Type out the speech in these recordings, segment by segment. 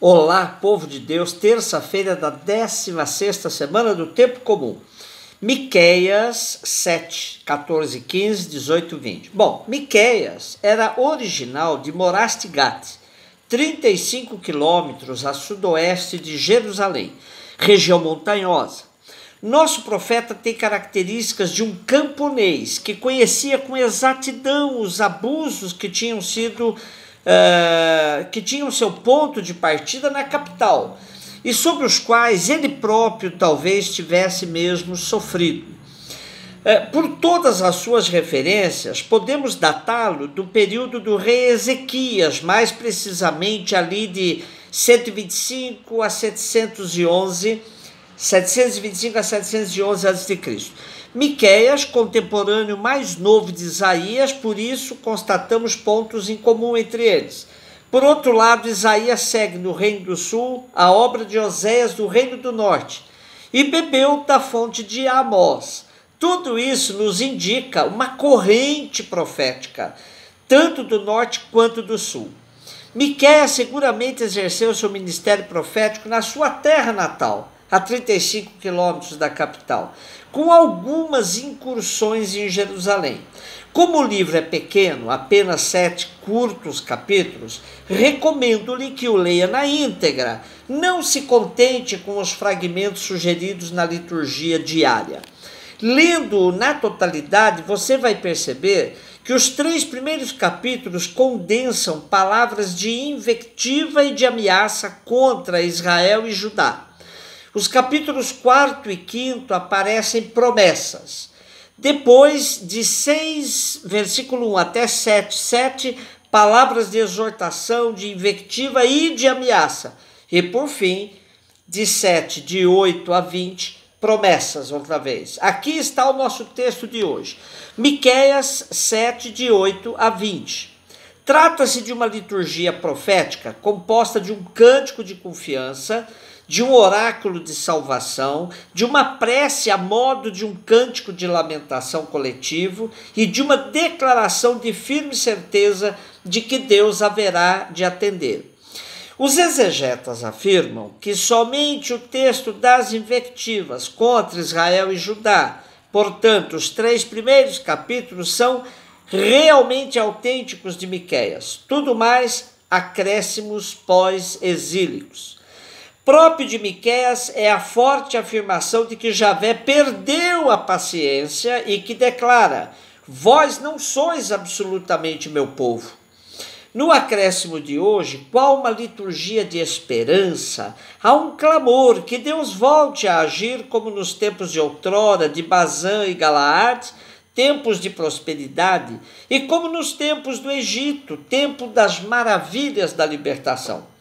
Olá, povo de Deus, terça-feira da 16ª semana do Tempo Comum. Miqueias 7, 14, 15, 18, 20. Bom, Miqueias era original de Morastigat, 35 quilômetros a sudoeste de Jerusalém, região montanhosa. Nosso profeta tem características de um camponês que conhecia com exatidão os abusos que tinham seu ponto de partida na capital e sobre os quais ele próprio talvez tivesse mesmo sofrido. Por todas as suas referências, podemos datá-lo do período do rei Ezequias, mais precisamente ali de 725 a 711 a.C. Miqueias, contemporâneo mais novo de Isaías, por isso constatamos pontos em comum entre eles. Por outro lado, Isaías segue no Reino do Sul a obra de Oséias do Reino do Norte e bebeu da fonte de Amós. Tudo isso nos indica uma corrente profética, tanto do norte quanto do sul. Miqueias seguramente exerceu seu ministério profético na sua terra natal, a 35 quilômetros da capital, com algumas incursões em Jerusalém. Como o livro é pequeno, apenas 7 curtos capítulos, recomendo-lhe que o leia na íntegra. Não se contente com os fragmentos sugeridos na liturgia diária. Lendo-o na totalidade, você vai perceber que os 3 primeiros capítulos condensam palavras de invectiva e de ameaça contra Israel e Judá. Os capítulos 4 e 5 aparecem promessas. Depois, de 6, versículo 1 até 7, palavras de exortação, de invectiva e de ameaça. E, por fim, de 8 a 20, promessas outra vez. Aqui está o nosso texto de hoje. Miqueias 7, de 8 a 20. Trata-se de uma liturgia profética composta de um cântico de confiança, de um oráculo de salvação, de uma prece a modo de um cântico de lamentação coletivo e de uma declaração de firme certeza de que Deus haverá de atender. Os exegetas afirmam que somente o texto das invectivas contra Israel e Judá, portanto, os 3 primeiros capítulos são realmente autênticos de Miqueias, tudo mais acréscimos pós-exílicos. Próprio de Miqueias é a forte afirmação de que Javé perdeu a paciência e que declara: vós não sois absolutamente meu povo. No acréscimo de hoje, qual uma liturgia de esperança, há um clamor que Deus volte a agir como nos tempos de outrora, de Bazã e Galaade, tempos de prosperidade, e como nos tempos do Egito, tempo das maravilhas da libertação.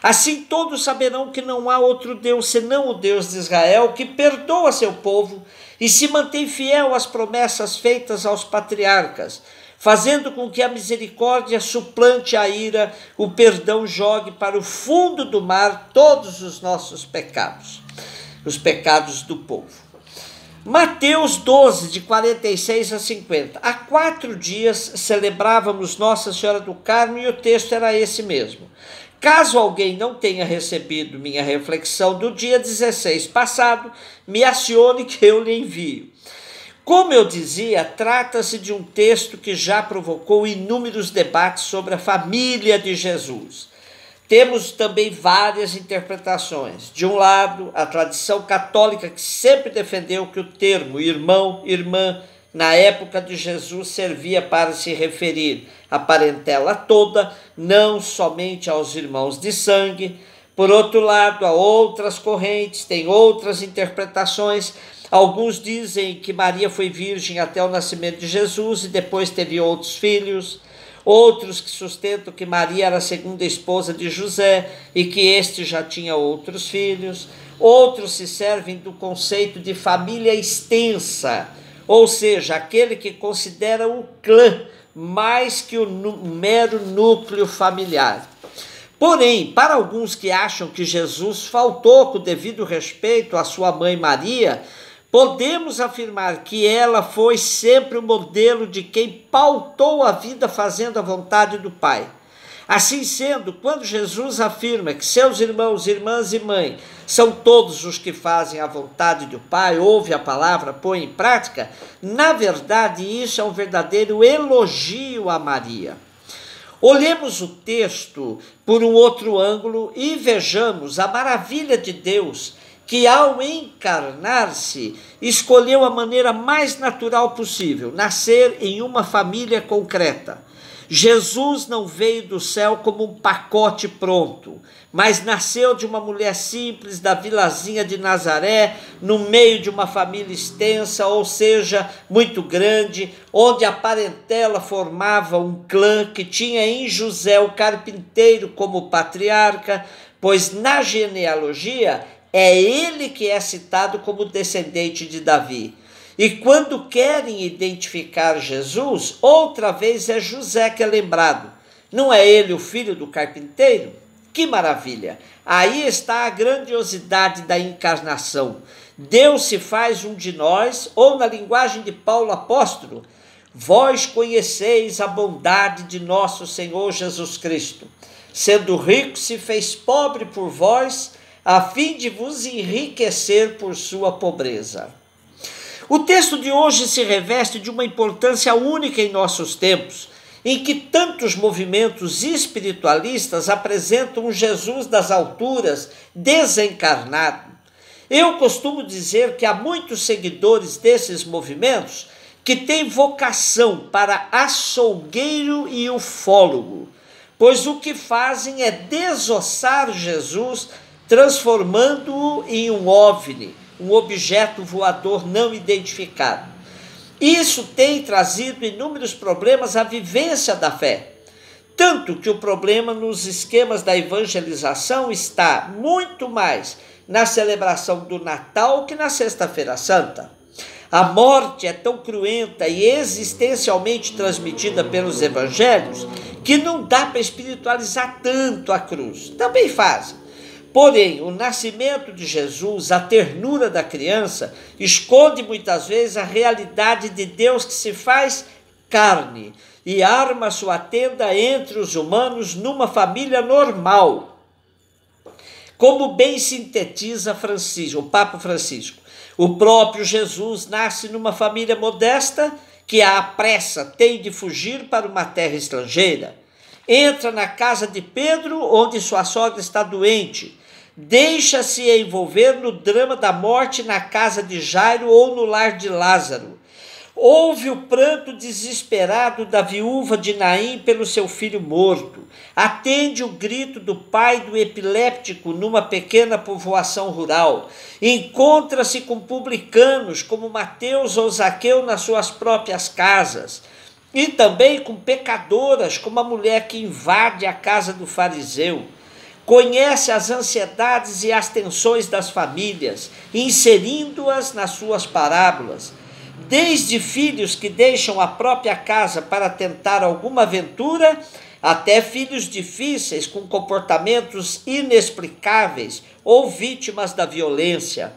Assim todos saberão que não há outro Deus senão o Deus de Israel, que perdoa seu povo e se mantém fiel às promessas feitas aos patriarcas, fazendo com que a misericórdia suplante a ira, o perdão jogue para o fundo do mar todos os nossos pecados, os pecados do povo. Mateus 12, de 46 a 50. Há 4 dias celebrávamos Nossa Senhora do Carmo e o texto era esse mesmo. Caso alguém não tenha recebido minha reflexão do dia 16 passado, me acione que eu lhe envio. Como eu dizia, trata-se de um texto que já provocou inúmeros debates sobre a família de Jesus. Temos também várias interpretações. De um lado, a tradição católica que sempre defendeu que o termo irmão, irmã, na época de Jesus servia para se referir à parentela toda, não somente aos irmãos de sangue. Por outro lado, há outras correntes, tem outras interpretações. Alguns dizem que Maria foi virgem até o nascimento de Jesus e depois teve outros filhos. Outros que sustentam que Maria era a segunda esposa de José e que este já tinha outros filhos. Outros se servem do conceito de família extensa, ou seja, aquele que considera o clã mais que o mero núcleo familiar. Porém, para alguns que acham que Jesus faltou com o devido respeito à sua mãe Maria, podemos afirmar que ela foi sempre o modelo de quem pautou a vida fazendo a vontade do Pai. Assim sendo, quando Jesus afirma que seus irmãos, irmãs e mãe são todos os que fazem a vontade do Pai, ouve a palavra, põe em prática, na verdade isso é um verdadeiro elogio a Maria. Olhemos o texto por um outro ângulo e vejamos a maravilha de Deus, que ao encarnar-se, escolheu a maneira mais natural possível, nascer em uma família concreta. Jesus não veio do céu como um pacote pronto, mas nasceu de uma mulher simples da vilazinha de Nazaré, no meio de uma família extensa, ou seja, muito grande, onde a parentela formava um clã que tinha em José o carpinteiro como patriarca, pois na genealogia é ele que é citado como descendente de Davi. E quando querem identificar Jesus, outra vez é José que é lembrado. Não é ele o filho do carpinteiro? Que maravilha! Aí está a grandiosidade da encarnação. Deus se faz um de nós, ou na linguagem de Paulo apóstolo, vós conheceis a bondade de nosso Senhor Jesus Cristo. Sendo rico, se fez pobre por vós, a fim de vos enriquecer por sua pobreza. O texto de hoje se reveste de uma importância única em nossos tempos, em que tantos movimentos espiritualistas apresentam um Jesus das alturas desencarnado. Eu costumo dizer que há muitos seguidores desses movimentos que têm vocação para açougueiro e ufólogo, pois o que fazem é desossar Jesus, transformando-o em um OVNI, um objeto voador não identificado. Isso tem trazido inúmeros problemas à vivência da fé. Tanto que o problema nos esquemas da evangelização está muito mais na celebração do Natal que na Sexta-feira Santa. A morte é tão cruenta e existencialmente transmitida pelos evangelhos que não dá para espiritualizar tanto a cruz. Também fazem. Porém, o nascimento de Jesus, a ternura da criança, esconde muitas vezes a realidade de Deus que se faz carne e arma sua tenda entre os humanos numa família normal. Como bem sintetiza o Papa Francisco, o próprio Jesus nasce numa família modesta que à pressa tem de fugir para uma terra estrangeira. Entra na casa de Pedro, onde sua sogra está doente. Deixa-se envolver no drama da morte na casa de Jairo ou no lar de Lázaro. Ouve o pranto desesperado da viúva de Naim pelo seu filho morto. Atende o grito do pai do epiléptico numa pequena povoação rural. Encontra-se com publicanos como Mateus ou Zaqueu nas suas próprias casas. E também com pecadoras como a mulher que invade a casa do fariseu. Conhece as ansiedades e as tensões das famílias, inserindo-as nas suas parábolas. Desde filhos que deixam a própria casa para tentar alguma aventura, até filhos difíceis com comportamentos inexplicáveis ou vítimas da violência.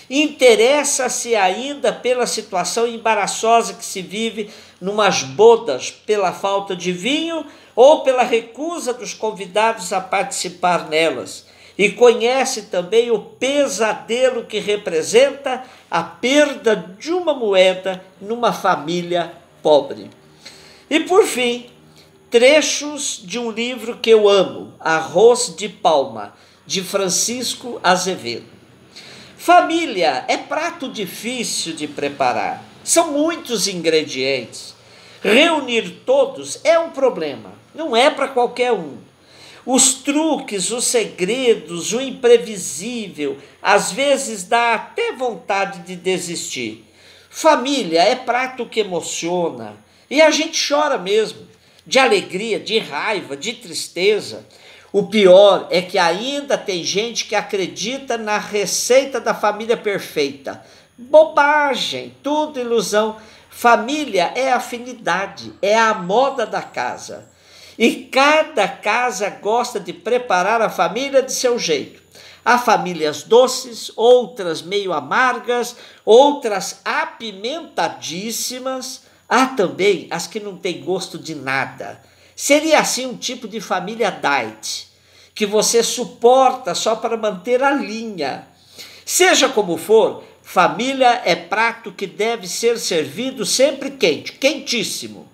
Interessa-se ainda pela situação embaraçosa que se vive numas bodas pela falta de vinho ou pela recusa dos convidados a participar nelas. E conhece também o pesadelo que representa a perda de uma moeda numa família pobre. E por fim, trechos de um livro que eu amo, Arroz de Palma, de Francisco Azevedo. Família é prato difícil de preparar, são muitos ingredientes. Reunir todos é um problema, não é para qualquer um. Os truques, os segredos, o imprevisível, às vezes dá até vontade de desistir. Família é prato que emociona, e a gente chora mesmo, de alegria, de raiva, de tristeza. O pior é que ainda tem gente que acredita na receita da família perfeita. Bobagem, tudo ilusão. Família é afinidade, é a moda da casa. E cada casa gosta de preparar a família de seu jeito. Há famílias doces, outras meio amargas, outras apimentadíssimas. Há também as que não têm gosto de nada. Seria assim um tipo de família diet, que você suporta só para manter a linha. Seja como for, família é prato que deve ser servido sempre quente, quentíssimo.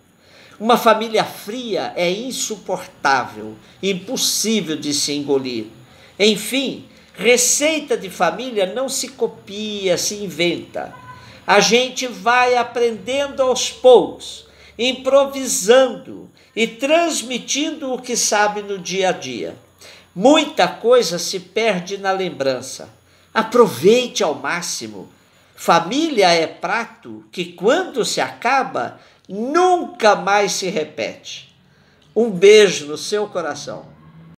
Uma família fria é insuportável, impossível de se engolir. Enfim, receita de família não se copia, se inventa. A gente vai aprendendo aos poucos, improvisando e transmitindo o que sabe no dia a dia. Muita coisa se perde na lembrança. Aproveite ao máximo. Família é prato que, quando se acaba, nunca mais se repete. Um beijo no seu coração.